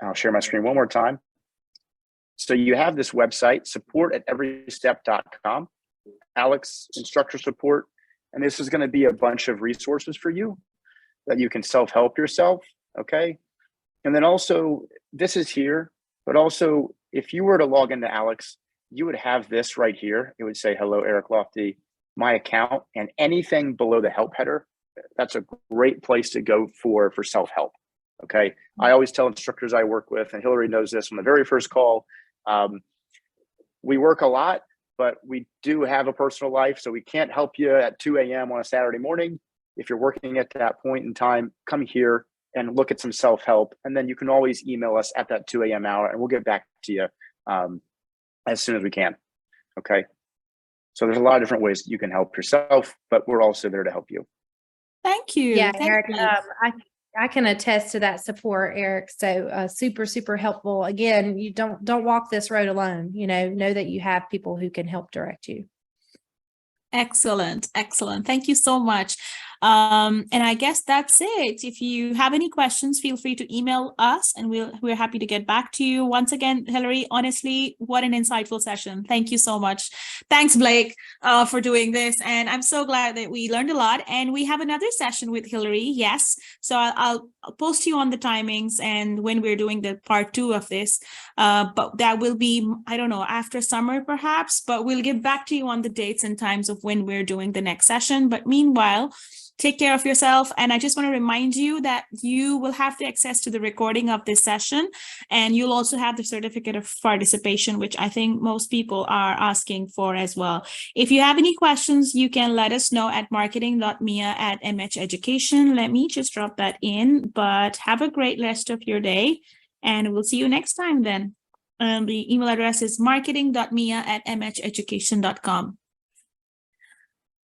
C: I'll share my screen one more time. So you have this website, support@everystep.com, Alex instructor support. And this is going to be a bunch of resources for you that you can self-help yourself, okay? And then also, this is here, but also if you were to log into Alex, you would have this right here. It would say, hello, Eric Lofty, my account, and anything below the help header, that's a great place to go for self-help, okay? I always tell instructors I work with, and Hillary knows this on the very first call, we work a lot, but we do have a personal life, so we can't help you at 2 a.m. on a Saturday morning. If you're working at that point in time, come here and look at some self-help, and then you can always email us at that 2 a.m. hour, and we'll get back to you as soon as we can, okay? So there's a lot of different ways that you can help yourself, but we're also there to help you.
A: Thank you.
B: Yeah,
A: Thank
B: Eric,
A: you.
B: I can attest to that support, Eric. So super, super helpful. Again, you don't walk this road alone. Know that you have people who can help direct you.
A: Excellent. Excellent. Thank you so much. And I guess that's it. If you have any questions, feel free to email us and we're happy to get back to you. Once again, Hillary, honestly, what an insightful session. Thank you so much. Thanks, Blake, for doing this. And I'm so glad that we learned a lot. And we have another session with Hillary. Yes. So I'll post you on the timings and when we're doing the part 2 of this. But that will be, I don't know, after summer perhaps, but we'll get back to you on the dates and times of when we're doing the next session. But meanwhile, take care of yourself. And I just want to remind you that you will have the access to the recording of this session. And you'll also have the certificate of participation, which I think most people are asking for as well. If you have any questions, you can let us know at marketing.mia@mheducation. Let me just drop that in, but have a great rest of your day. And we'll see you next time then. The email address is marketing.mia@mheducation.com.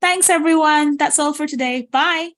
A: Thanks, everyone. That's all for today. Bye.